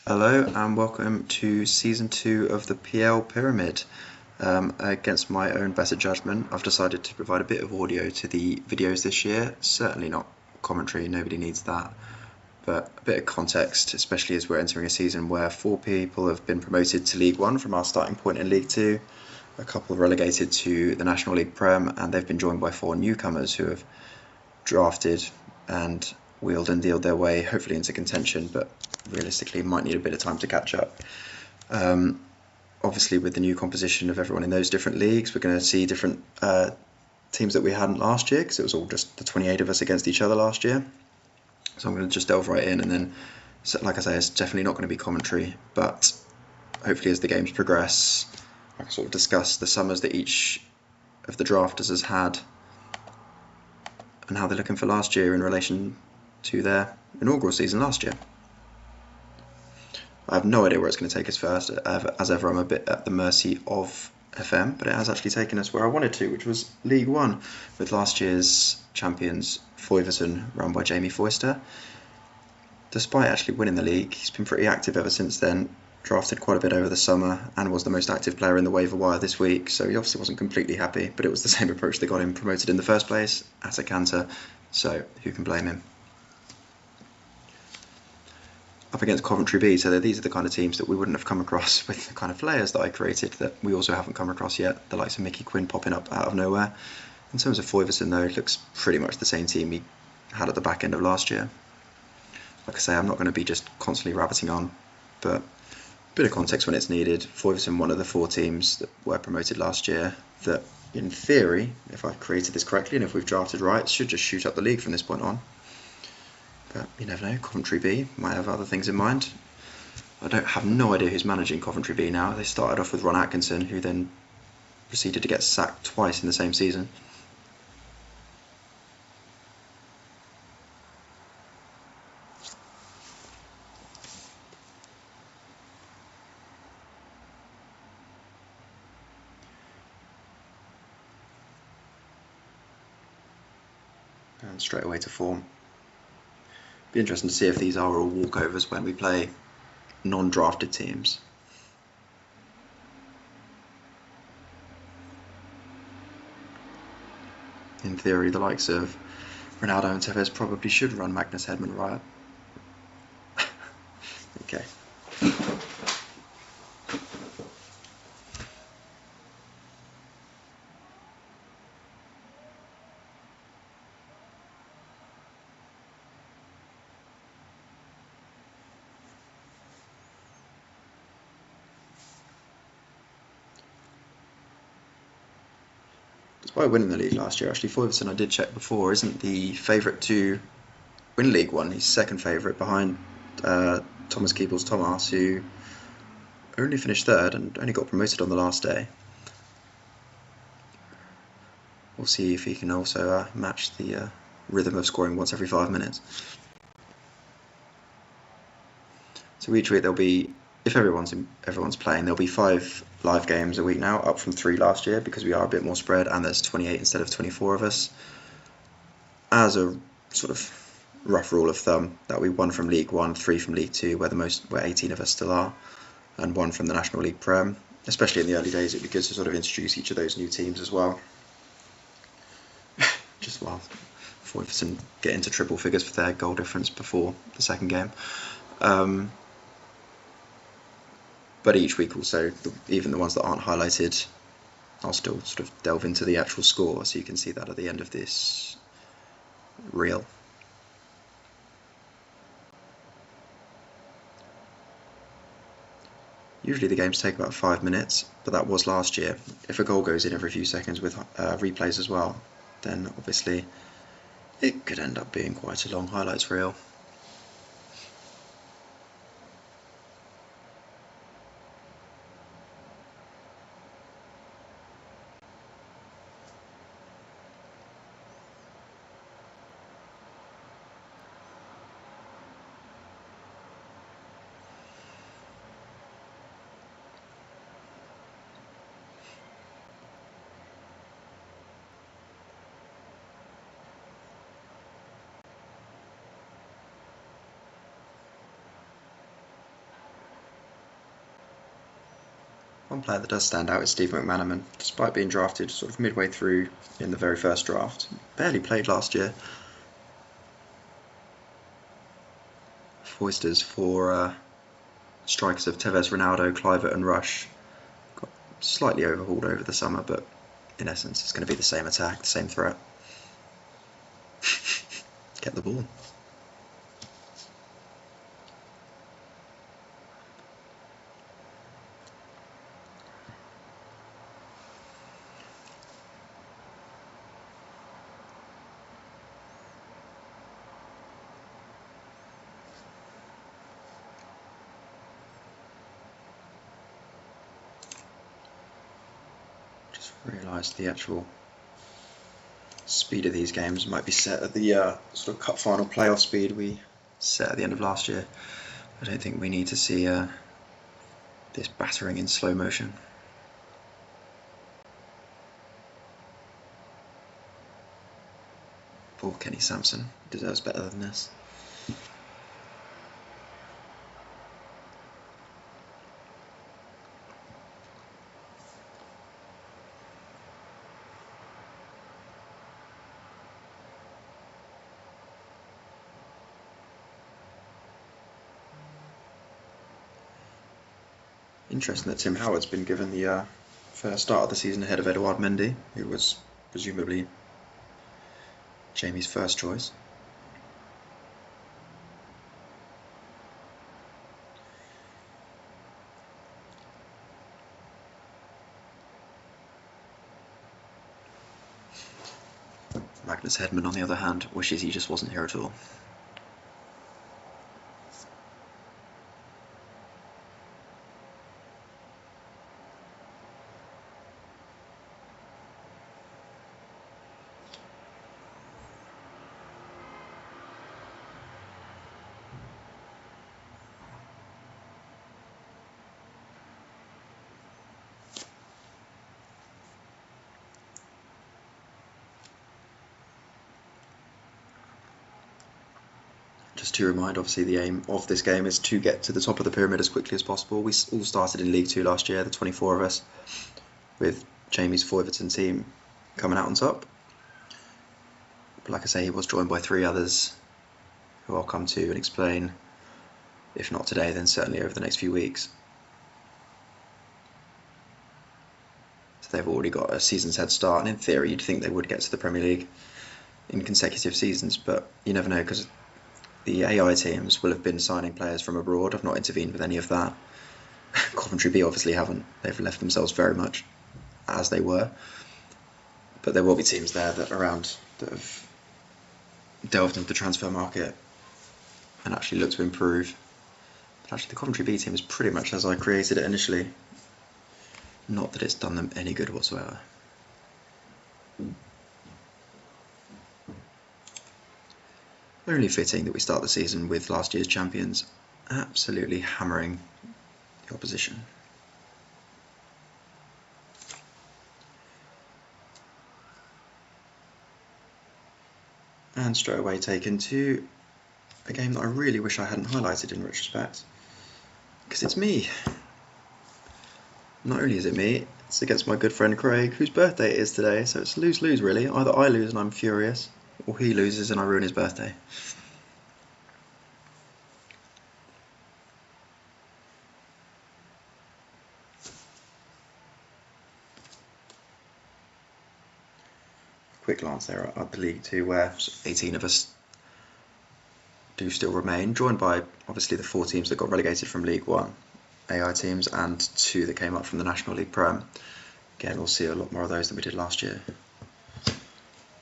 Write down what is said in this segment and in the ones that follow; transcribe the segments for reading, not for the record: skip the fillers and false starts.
Hello and welcome to Season 2 of the PL Pyramid. Against my own better judgment, I've decided to provide a bit of audio to the videos this year. Certainly not commentary, nobody needs that. But a bit of context, especially as we're entering a season where 4 people have been promoted to League 1 from our starting point in League 2. A couple relegated to the National League Prem, and they've been joined by 4 newcomers who have drafted and wheeled and dealed their way, hopefully into contention, but realistically might need a bit of time to catch up. Obviously, with the new composition of everyone in those different leagues, we're going to see different teams that we hadn't last year, because it was all just the 28 of us against each other last year. So I'm going to just delve right in, and then, like I say, it's definitely not going to be commentary, but hopefully as the games progress, I can sort of discuss the summers that each of the drafters has had and how they're looking for last year in relation to their inaugural season last year. I have no idea where it's going to take us first. As ever, I'm a bit at the mercy of FM, but it has actually taken us where I wanted to, which was League 1, with last year's champions Foyverton, run by Jamie Foyster. Despite actually winning the league, he's been pretty active ever since then, drafted quite a bit over the summer, and was the most active player in the waiver wire this week, so he obviously wasn't completely happy, but it was the same approach that got him promoted in the first place, at a canter, so who can blame him? Up against Coventry B, so these are the kind of teams that we wouldn't have come across with the kind of players that I created that we also haven't come across yet, the likes of Mickey Quinn popping up out of nowhere. In terms of Foyverton though, it looks pretty much the same team he had at the back end of last year. Like I say, I'm not going to be just constantly rabbiting on, but a bit of context when it's needed. Foyverton, one of the 4 teams that were promoted last year, that in theory, if I've created this correctly and if we've drafted right, should just shoot up the league from this point on. But you never know, Coventry B might have other things in mind. I have no idea who's managing Coventry B now. They started off with Ron Atkinson, who then proceeded to get sacked twice in the same season. And straight away to form. Be interesting to see if these are all walkovers when we play non-drafted teams. In theory, the likes of Ronaldo and Tevez probably should run Magnus Hedman riot. Okay. Despite winning the league last year, actually Foyverton, I did check before, isn't the favourite to win League 1. He's second favourite behind Thomas Keeble's Thomarse, who only finished 3rd and only got promoted on the last day. We'll see if he can also match the rhythm of scoring once every 5 minutes. So each week there'll be, if everyone's playing, there'll be 5 live games a week now, up from 3 last year because we are a bit more spread, and there's 28 instead of 24 of us. As a sort of rough rule of thumb, that'll be 1 from League 1, 3 from League 2, where 18 of us still are, and 1 from the National League Prem. Especially in the early days, it'd be good to sort of introduce each of those new teams as well. Just while Foyverton get into triple figures for their goal difference before the second game. But each week also, even the ones that aren't highlighted, I'll still sort of delve into the actual score, so you can see that at the end of this reel. Usually the games take about 5 minutes, but that was last year. If a goal goes in every few seconds with replays as well, then obviously it could end up being quite a long highlights reel. One player that does stand out is Steve McManaman. Despite being drafted sort of midway through in the very first draft, barely played last year. Foisters for strikers of Tevez, Ronaldo, Kluivert and Rush. Got slightly overhauled over the summer, but in essence it's going to be the same attack, the same threat. Get the ball. Realised the actual speed of these games might be set at the sort of cup final playoff speed we set at the end of last year. I don't think we need to see this battering in slow motion. Poor Kenny Sampson deserves better than this. Interesting that Tim Howard's been given the first start of the season ahead of Edouard Mendy, who was presumably Jamie's first choice. Magnus Hedman, on the other hand, wishes he just wasn't here at all. Just to remind, obviously the aim of this game is to get to the top of the pyramid as quickly as possible. We all started in League 2 last year, the 24 of us, with Jamie's Foyverton team coming out on top. But like I say, he was joined by 3 others who I'll come to and explain, if not today, then certainly over the next few weeks. So they've already got a season's head start, and in theory you'd think they would get to the Premier League in consecutive seasons, but you never know, because the AI teams will have been signing players from abroad. I've not intervened with any of that. Coventry B obviously haven't. They've left themselves very much as they were. But there will be teams there that have delved into the transfer market and actually look to improve. But actually the Coventry B team is pretty much as I created it initially. Not that it's done them any good whatsoever. Only fitting that we start the season with last year's champions absolutely hammering the opposition. And straight away taken to a game that I really wish I hadn't highlighted in retrospect, because it's me. Not only is it me, it's against my good friend Craig, whose birthday it is today, so it's lose-lose really. Either I lose and I'm furious, or he loses and I ruin his birthday. Quick glance there at the League 2, where 18 of us do still remain, joined by obviously the 4 teams that got relegated from League 1, AI teams, and 2 that came up from the National League Prem. Again, we'll see a lot more of those than we did last year. A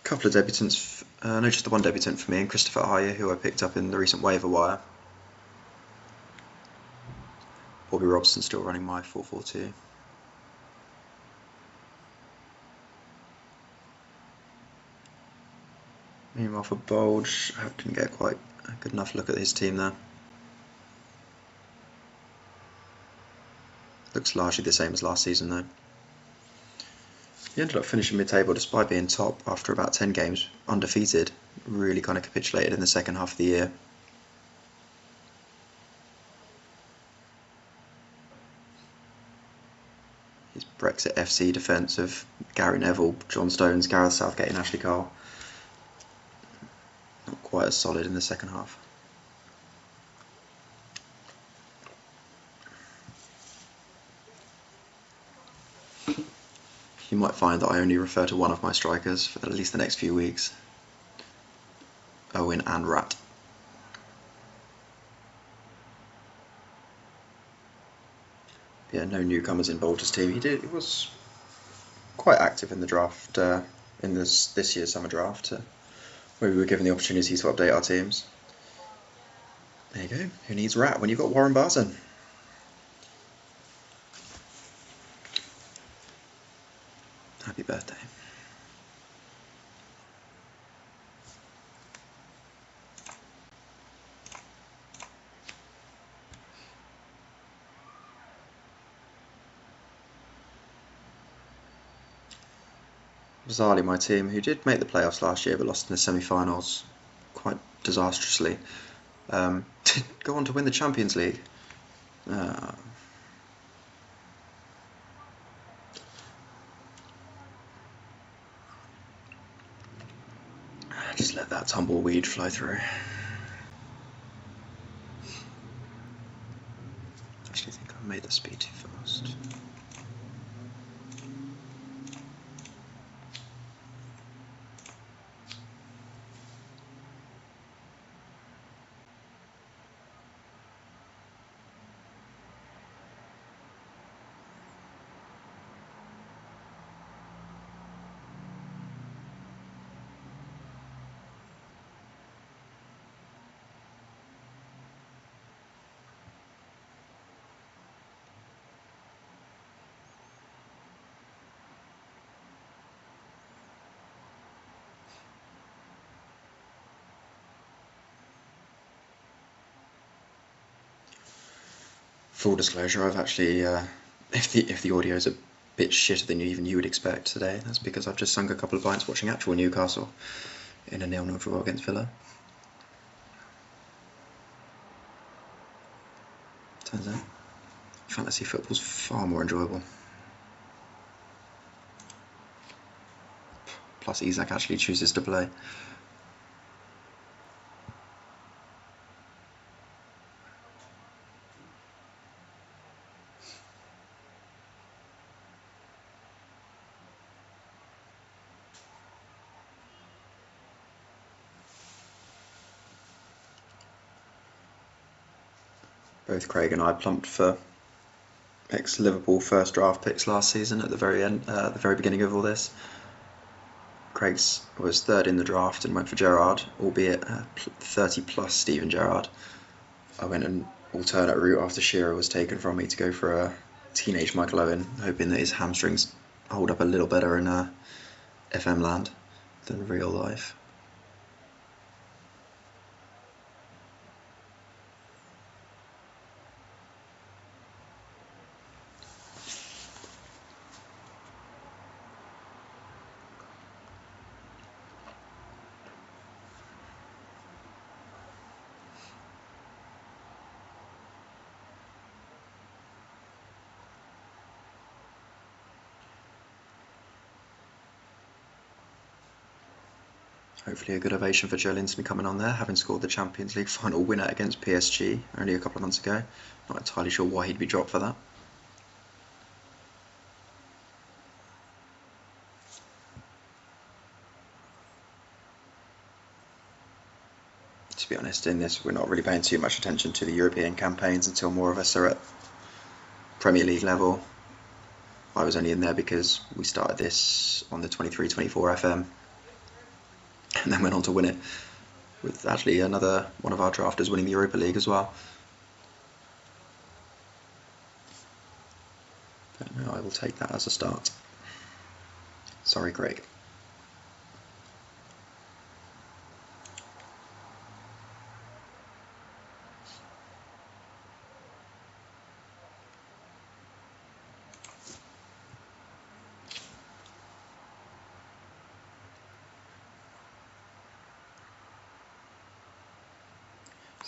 couple of debutants, no, just the one debutant for me, and Christopher Ayer, who I picked up in the recent waiver wire. Bobby Robson still running my 4-4-2. Meanwhile for Bolge, I didn't get quite a good enough look at his team there. Looks largely the same as last season though. He ended up finishing mid-table despite being top after about 10 games undefeated. Really kind of capitulated in the second half of the year. Brexit FC defence of Gary Neville, John Stones, Gareth Southgate and Ashley Cole. Not quite as solid in the second half. You might find that I only refer to one of my strikers for at least the next few weeks. Owen and Rat. Yeah, no newcomers in Bolge's team. He was quite active in the draft, in this year's summer draft, where we were given the opportunity to update our teams. There you go. Who needs Rat when you've got Warren Barton? Happy birthday. Bizarrely, my team, who did make the playoffs last year but lost in the semi-finals quite disastrously, did go on to win the Champions League. Just let that tumbleweed fly through. Actually, I think I made the speed too fast. Full disclosure, I've actually, if the audio is a bit shitter than even you would expect today, that's because I've just sunk a couple of pints watching actual Newcastle in a 0-0 draw against Villa. Turns out, fantasy football's far more enjoyable. Plus, Isak actually chooses to play. Both Craig and I plumped for ex-Liverpool first draft picks last season at the very end, the very beginning of all this. Craig's was third in the draft and went for Gerrard, albeit 30 plus Steven Gerrard. I went an alternate route after Shearer was taken from me to go for a teenage Michael Owen, hoping that his hamstrings hold up a little better in FM land than real life. Hopefully a good ovation for Joelinton coming on there, having scored the Champions League final winner against PSG only a couple of months ago. Not entirely sure why he'd be dropped for that. To be honest, in this we're not really paying too much attention to the European campaigns until more of us are at Premier League level. I was only in there because we started this on the 23-24 FM. And then went on to win it, with actually another one of our drafters winning the Europa League as well. But no, I will take that as a start. Sorry, Craig.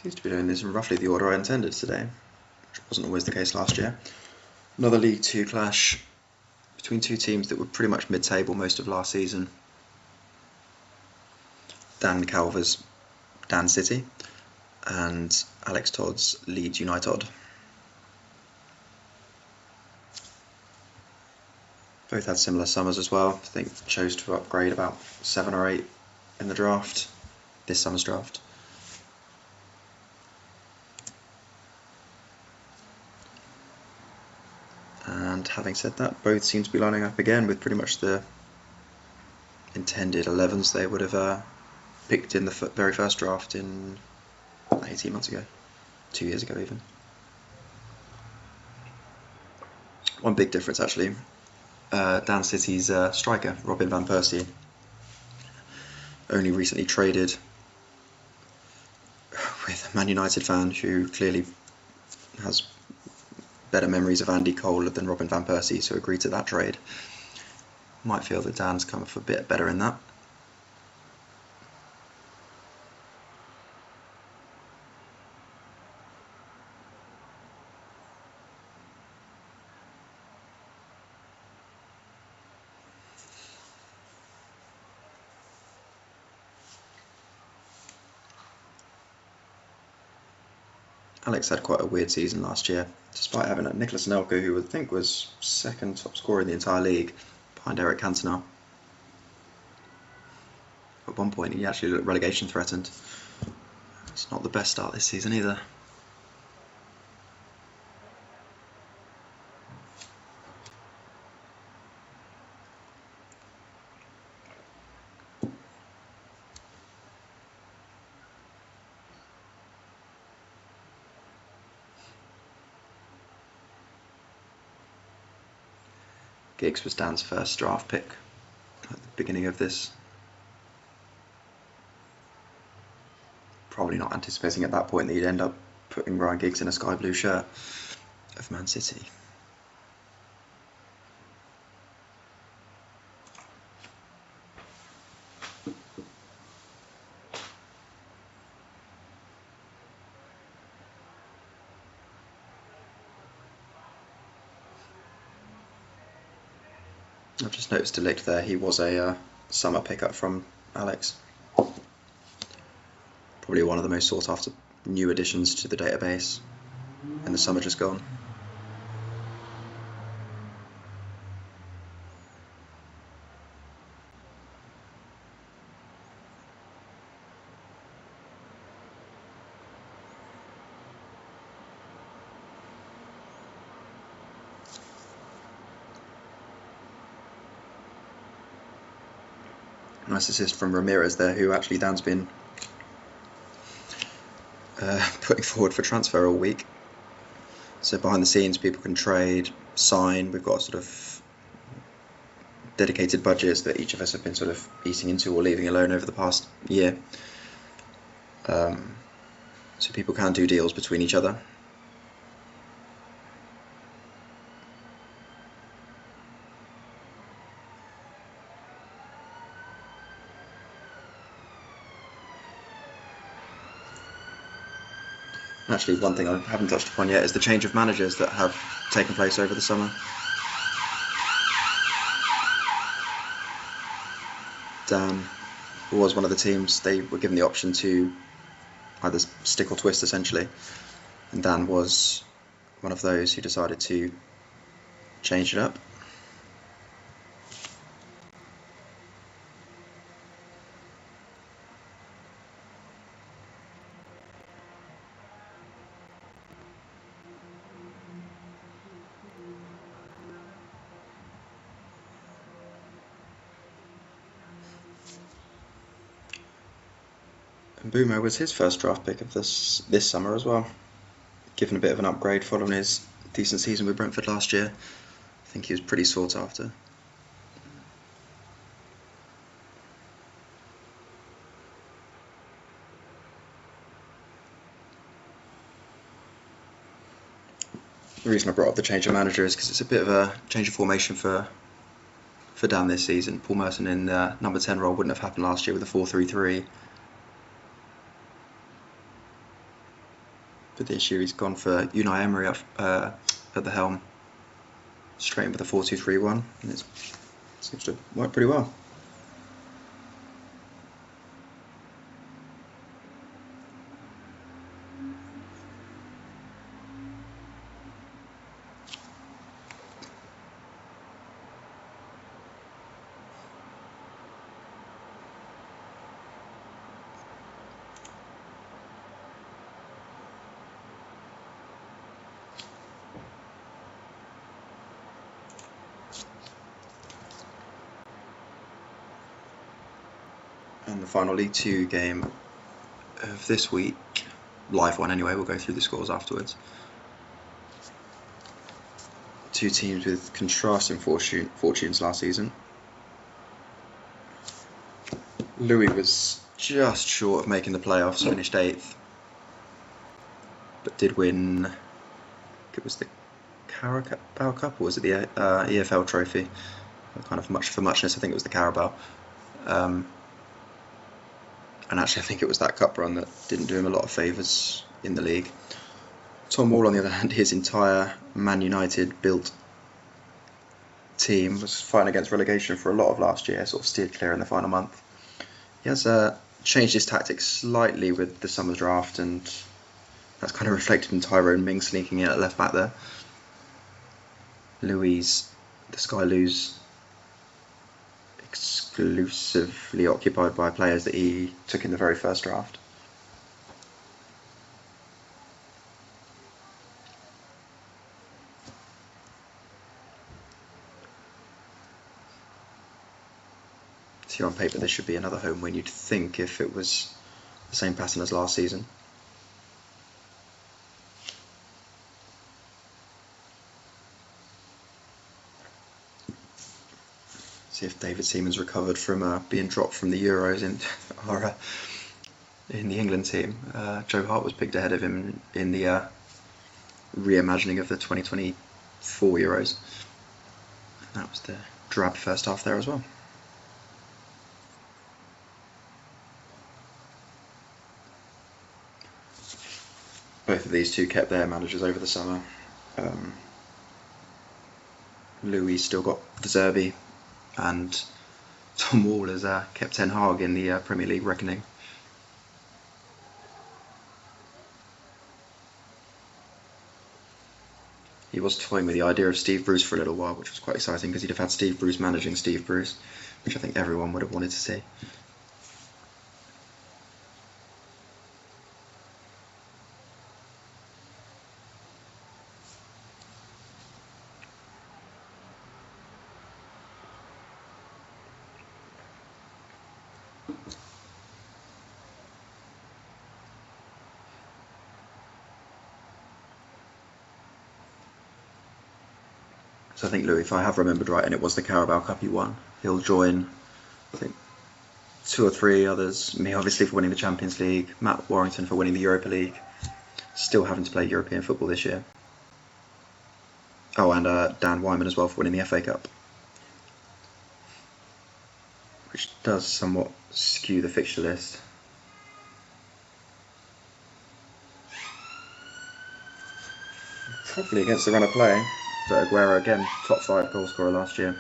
Seems to be doing this in roughly the order I intended today, which wasn't always the case last year. Another League Two clash between two teams that were pretty much mid-table most of last season. Dan Calver's Dan City and Alex Todd's Leeds UniTodd. Both had similar summers as well. I think chose to upgrade about 7 or 8 in the draft, this summer's draft. And having said that, both seem to be lining up again with pretty much the intended 11s they would have picked in the very first draft in 18 months ago, 2 years ago even. One big difference actually, Dan City's striker, Robin van Persie, only recently traded with a Man United fan who clearly has better memories of Andy Cole than Robin van Persie, so agreed to that trade. Might feel that Dan's come up a bit better in that. Alex had quite a weird season last year, despite having Nicholas Anelka, who I think was second top scorer in the entire league, behind Eric Cantona. At one point he actually looked relegation threatened. It's not the best start this season either. Giggs was Dan's first draft pick at the beginning of this. Probably not anticipating at that point that he'd end up putting Ryan Giggs in a sky blue shirt of Man City. I've just noticed a lick there, he was a summer pickup from Alex. Probably one of the most sought after new additions to the database in the summer just gone. Nice assist from Ramirez there, who actually Dan's been putting forward for transfer all week. So behind the scenes people can trade, sign, we've got sort of dedicated budgets that each of us have been sort of eating into or leaving alone over the past year. So people can do deals between each other. Actually, one thing I haven't touched upon yet is the change of managers that have taken place over the summer. Dan was one of the teams, they were given the option to either stick or twist essentially, and Dan was one of those who decided to change it up. And Boomer was his first draft pick of this summer as well, given a bit of an upgrade following his decent season with Brentford last year. I think he was pretty sought after. The reason I brought up the change of manager is because it's a bit of a change of formation for Dan this season. Paul Merson in the number 10 role wouldn't have happened last year with a 4-3-3. But this year he's gone for Unai Emery at the helm. straight in with a 4-2-3-1, and it seems to work pretty well. And the final League Two game of this week, live one anyway, we'll go through the scores afterwards. Two teams with contrasting fortunes last season. Louis was just short of making the playoffs, finished 8th, but did win, it was the Carabao Cup, or was it the EFL trophy? Kind of much for muchness, I think it was the Carabao. And actually, I think it was that cup run that didn't do him a lot of favours in the league. Tom Wall, on the other hand, his entire Man United built team was fighting against relegation for a lot of last year, sort of steered clear in the final month. He has changed his tactics slightly with the summer draft, and that's kind of reflected in Tyrone Ming sneaking in at left back there. Louis, the Sky Lews, exclusively occupied by players that he took in the very first draft. So on paper this should be another home win, you'd think, if it was the same pattern as last season. See if David Seaman's recovered from being dropped from the Euros in the England team. Joe Hart was picked ahead of him in the reimagining of the 2024 Euros. And that was the drab first half there as well. Both of these two kept their managers over the summer. Louis still got De Zerbi, and Tom Wall has kept Ten Hag in the Premier League reckoning. He was toying with the idea of Steve Bruce for a little while, which was quite exciting because he'd have had Steve Bruce managing Steve Bruce, which I think everyone would have wanted to see. So I think Louis, if I have remembered right, and it was the Carabao Cup he won, he'll join, I think, 2 or 3 others. Me, obviously, for winning the Champions League, Matt Warrington for winning the Europa League, still having to play European football this year. Oh, and Dan Wyman as well for winning the FA Cup, which does somewhat skew the fixture list. Probably against the run of play. But Aguero, again, top 5 goal scorer last year.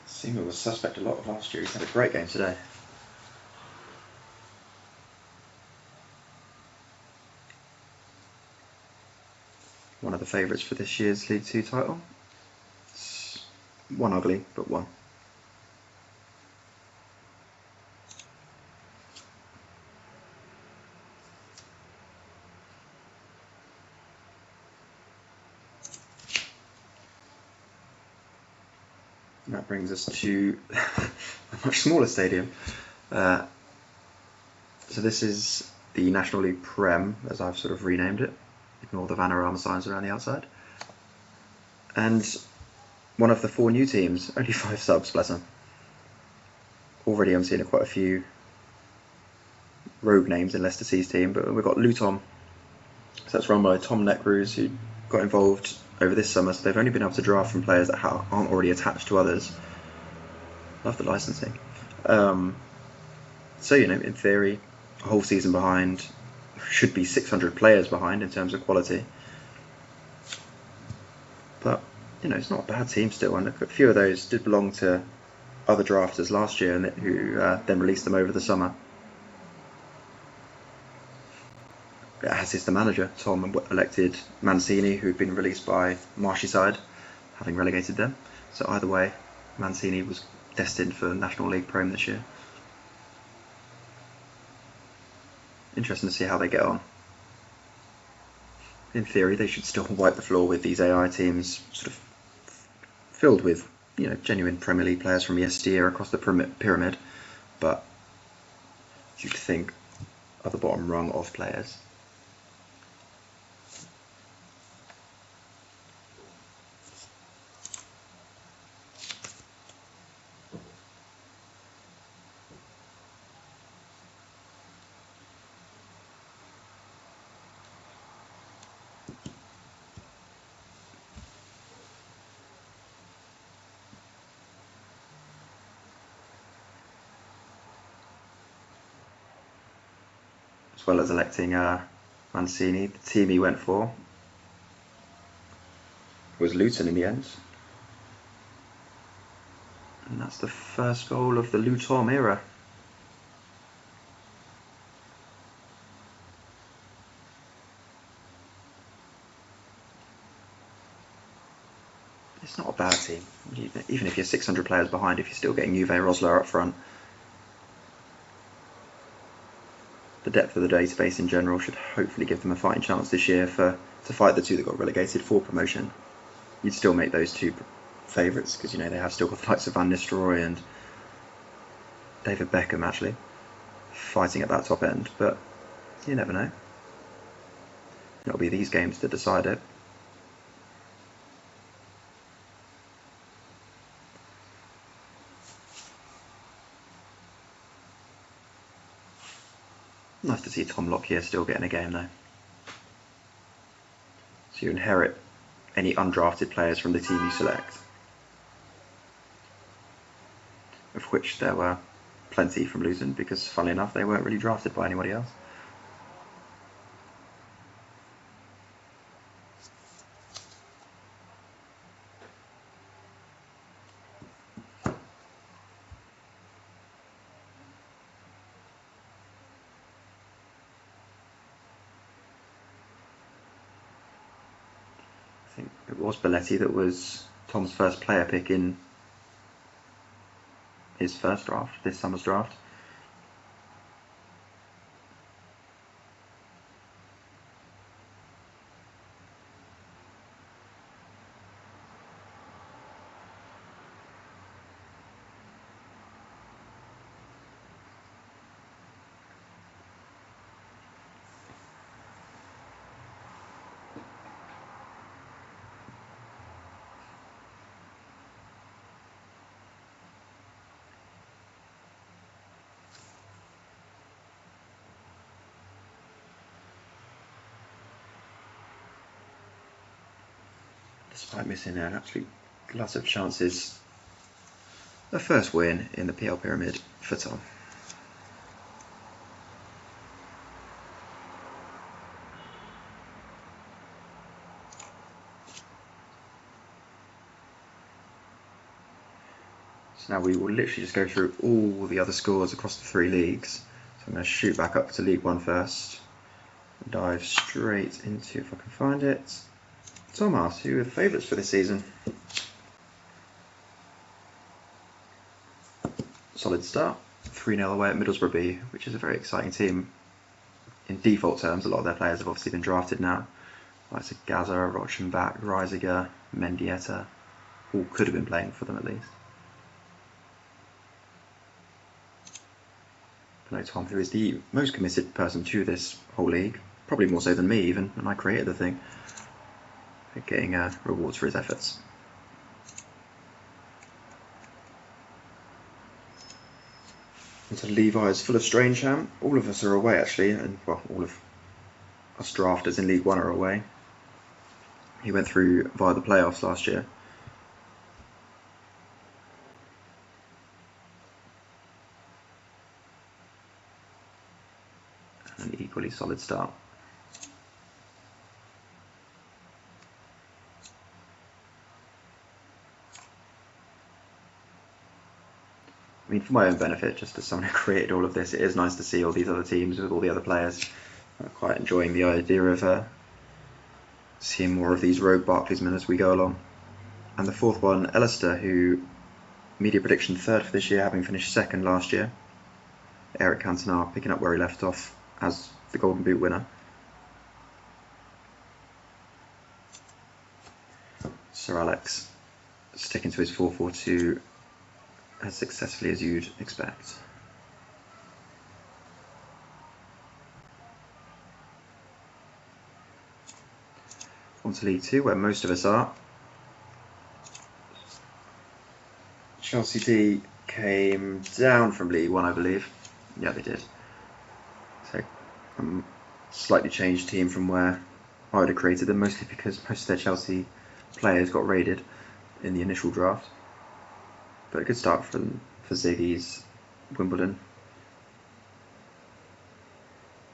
Seaman was suspect a lot of last year. He's had a great game today. One of the favourites for this year's League Two title. It's one ugly, but one. And that brings us to a much smaller stadium. So this is the National League Prem, as I've sort of renamed it. Ignore the Vanarama signs around the outside. And one of the 4 new teams, only 5 subs, bless them. Already I'm seeing quite a few rogue names in Leicester C's team, but we've got LuTom. So that's run by Tom Neckruse, who got involved over this summer, so they've only been able to draft from players that aren't already attached to others. Love the licensing. So, in theory, a whole season behind, should be 600 players behind in terms of quality. But, it's not a bad team still, and a few of those did belong to other drafters last year who then released them over the summer. As is the manager. Tom elected Mancini, who had been released by Marshyside, having relegated them. So either way, Mancini was destined for National League Prem this year. Interesting to see how they get on. In theory, they should still wipe the floor with these AI teams, sort of filled with, genuine Premier League players from yesteryear across the pyramid. But you'd think of the bottom rung of players. As well as electing Mancini, the team he went for was Luton in the end. And that's the first goal of the LuTom era. It's not a bad team. Even if you're 600 players behind, if you're still getting Uwe Rosler up front. The depth of the database in general should hopefully give them a fighting chance this year to fight the 2 that got relegated for promotion. You'd still make those 2 favourites because they have still got the likes of Van Nistelrooy and David Beckham actually fighting at that top end, but you never know. It'll be these games to decide it. Nice to see Tom Lockyer still getting a game though. So you inherit any undrafted players from the team you select, of which there were plenty from Luton because, funnily enough, they weren't really drafted by anybody else. I think it was Belletti that was Tom's first player pick in his first draft, this summer's draft. Despite missing an absolute glut of chances, a first win in the PL Pyramid for Tom. So now we will literally just go through all the other scores across the 3 leagues. So I'm going to shoot back up to League 1 first, and dive straight into, if I can find it, Thomarse, who are the favourites for this season. Solid start, 3-0 away at Middlesbrough B, which is a very exciting team. In default terms, a lot of their players have obviously been drafted now. Like Gaza, Rochenbach, Reisiger, Mendieta, all could have been playing for them at least. LuTom, who is the most committed person to this whole league, probably more so than me even, and I created the thing, getting rewards for his efforts. Into Levi's FullofStrangeham. All of us are away actually, and well, all of us drafters in League One are away. He went through via the playoffs last year. An equally solid start. I mean, for my own benefit, just as someone who created all of this, it is nice to see all these other teams with all the other players. I'm quite enjoying the idea of seeing more of these rogue Barclaysmen as we go along. And the fourth one, Ellister, who media prediction third for this year, having finished second last year. Eric Cantona picking up where he left off as the Golden Boot winner. Sir Alex sticking to his 4-4-2 as successfully as you'd expect. On to League Two, where most of us are. Chelsea D came down from League One, I believe. Yeah, they did. So, slightly changed team from where I would have created them, mostly because most of their Chelsea players got raided in the initial draft. But a good start for Ziggy's Wimbledon.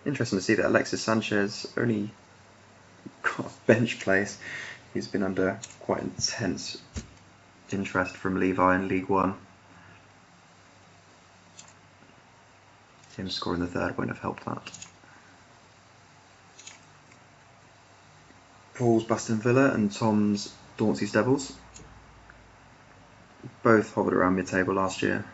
Interesting to see that Alexis Sanchez only got a bench place. He's been under quite intense interest from Levi in League One. Him scoring the third wouldn't have helped that. Paul's Bustin Villa and Tom's Dauncey's Devils. Both hovered around mid-table last year.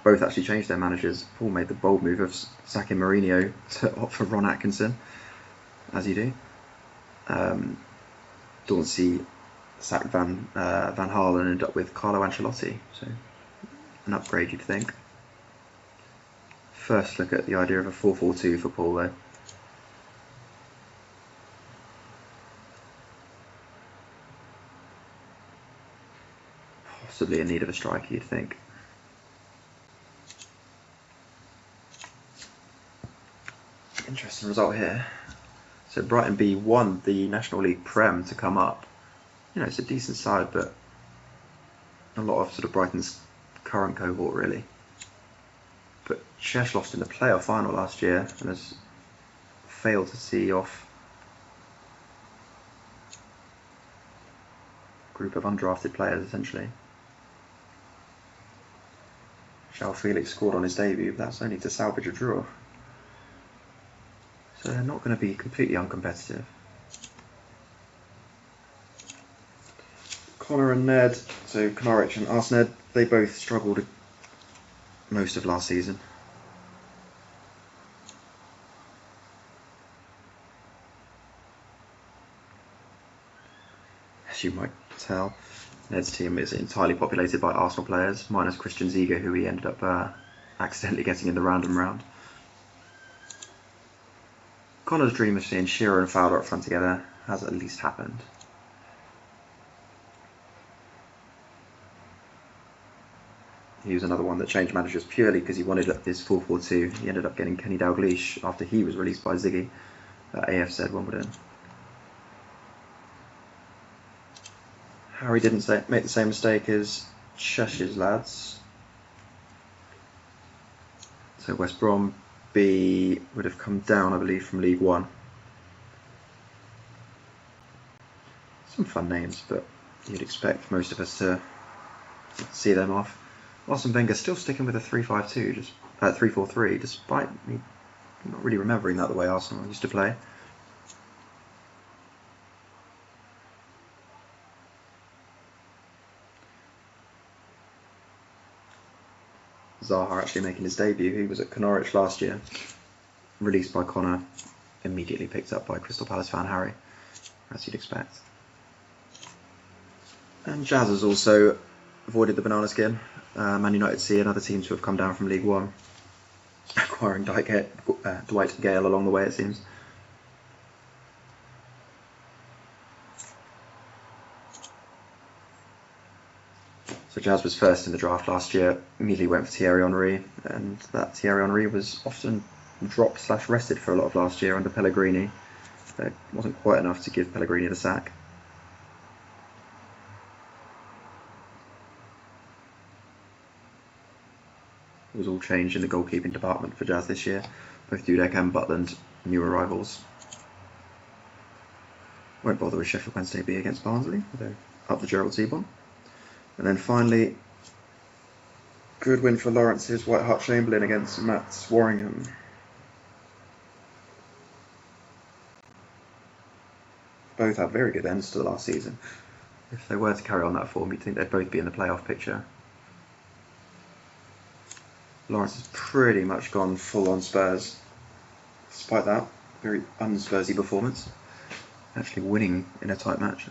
Both actually changed their managers. Paul made the bold move of sacking Mourinho to opt for Ron Atkinson, as you do. Dauncey sacked Van Gaal and ended up with Carlo Ancelotti, so an upgrade you'd think. First look at the idea of a 4-4-2 for Paul though. Possibly in need of a striker, you'd think. Interesting result here. So Brighton B won the National League Prem to come up. You know, it's a decent side, but a lot of sort of Brighton's current cohort really. But Chesh lost in the playoff final last year and has failed to see off a group of undrafted players essentially. João Felix scored on his debut, but that's only to salvage a draw. So they're not going to be completely uncompetitive. Connor and Ned, so Connorwich and Arsened, they both struggled most of last season. As you might tell, Ned's team is entirely populated by Arsenal players, minus Christian Ziege, who he ended up accidentally getting in the random round. Connor's dream of seeing Shearer and Fowler up front together has at least happened. He was another one that changed managers purely because he wanted this 4-4-2. He ended up getting Kenny Dalglish after he was released by Ziggy at AFZ Wimbledon. Harry didn't make the same mistake as Chesh's lads. So West Brom B would have come down, I believe, from League One. Some fun names, but you'd expect most of us to see them off. Arsene Wenger still sticking with a 3-5-2, just 3-4-3, despite me not really remembering that the way Arsenal used to play. Zaha actually making his debut. He was at Connorwich last year, released by Connor, immediately picked up by Crystal Palace fan Harry, as you'd expect. And Jazz has also avoided the banana skin. Man Utd C, another team to have come down from League One. acquiring Dwight Gale along the way, it seems. So Jazz was first in the draft last year, immediately went for Thierry Henry, and that Thierry Henry was often dropped/rested for a lot of last year under Pellegrini. It wasn't quite enough to give Pellegrini the sack. It was all changed in the goalkeeping department for Jazz this year. Both Dudek and Butland, new arrivals. Won't bother with Sheffield Wednesday B against Barnsley, although up the Gerald Seaborn. And then finally, good win for Lawrence's White Hart Chamberlain against Matt's Warringham. Both had very good ends to the last season. If they were to carry on that form, you'd think they'd both be in the playoff picture. Lawrence has pretty much gone full on Spurs. Despite that, very un-Spursy performance. Actually winning in a tight match.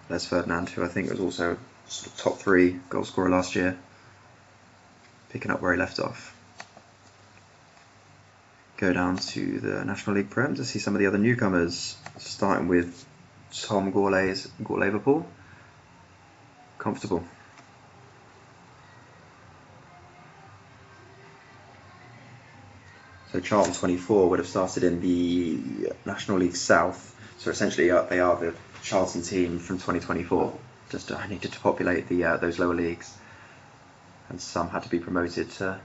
Les Ferdinand, who I think was also sort of top 3 goal scorer last year, picking up where he left off. Go down to the National League Prem to see some of the other newcomers, starting with Tom Gourlay's Liverpool. Comfortable. So Charlton 24 would have started in the National League South. So essentially they are the Charlton team from 2024. Just needed to populate those lower leagues. And some had to be promoted to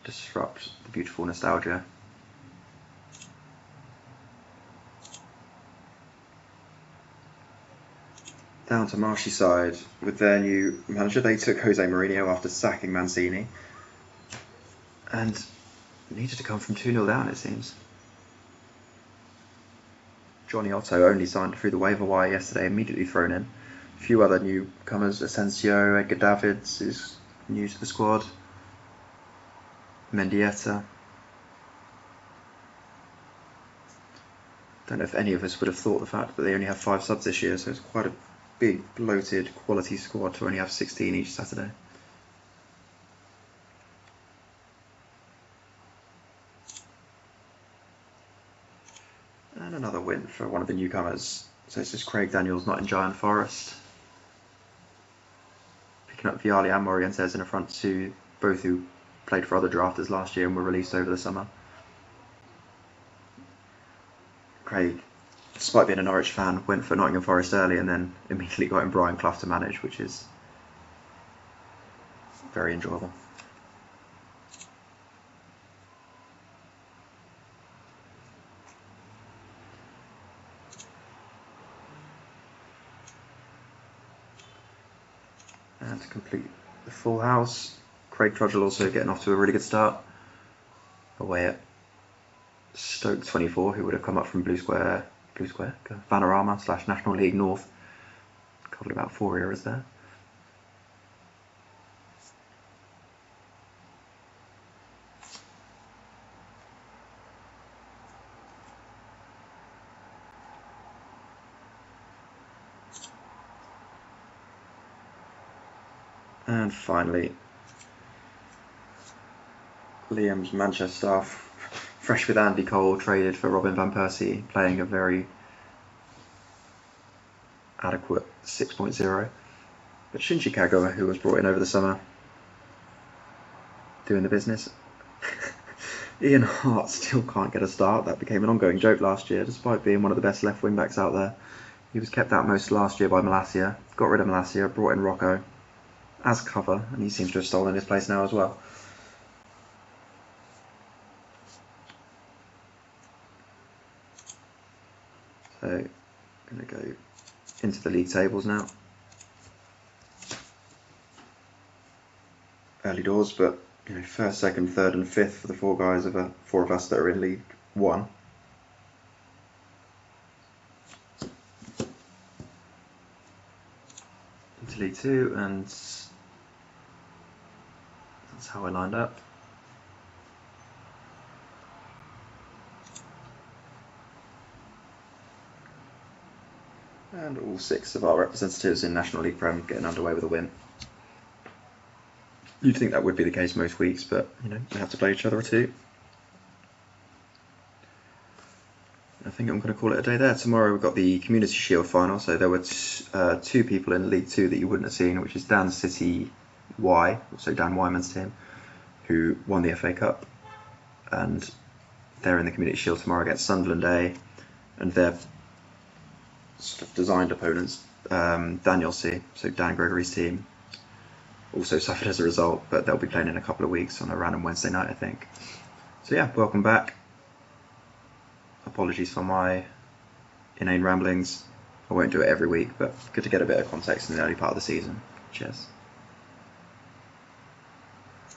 disrupt the beautiful nostalgia. Down to Marshyside with their new manager. They took Jose Mourinho after sacking Mancini. And needed to come from 2-0 down, it seems. Johnny Otto only signed through the waiver wire yesterday, immediately thrown in. A few other newcomers, Asensio, Edgar Davids is new to the squad. Mendieta. Don't know if any of us would have thought the fact that they only have 5 subs this year, so it's quite a big, bloated, quality squad to only have 16 each Saturday. And another win for one of the newcomers. So it's just Craig Daniels not in Giant Forest. Picking up Vialli and Morientes in a front 2, both who played for other drafters last year and were released over the summer. Craig, despite being a Norwich fan, went for Nottingham Forest early and then immediately got in Brian Clough to manage, which is very enjoyable. And to complete the full house, Craig Trudgell also getting off to a really good start. Away at Stoke 24, who would have come up from Blue Square, Vanarama / National League North. Covered about 4 eras there. And finally, Liam's Manchester, fresh with Andy Cole, traded for Robin Van Persie, playing a very adequate 6.0. But Shinji Kagawa, who was brought in over the summer, doing the business. Ian Hart still can't get a start. That became an ongoing joke last year, despite being one of the best left wing backs out there. He was kept out most last year by Malacia, got rid of Malacia, brought in Rocco as cover, and he seems to have stolen his place now as well. So, I'm going to go into the league tables now. Early doors, but first, second, third, and fifth for the 4 of us that are in League One. Into League Two, and that's how I lined up. And all 6 of our representatives in National League Prem getting underway with a win. You'd think that would be the case most weeks, but we have to play each other too. I think I'm going to call it a day there. Tomorrow we've got the Community Shield final, so there were 2 people in League 2 that you wouldn't have seen, which is Dauncey Y, also Dan Wyman's team, who won the FA Cup, and they're in the Community Shield tomorrow against Sunderland A, and their sort of designed opponents, Daniel C, so Dan Gregory's team, also suffered as a result, but they'll be playing in a couple of weeks on a random Wednesday night, I think. So yeah, welcome back. Apologies for my inane ramblings. I won't do it every week, but good to get a bit of context in the early part of the season. Cheers.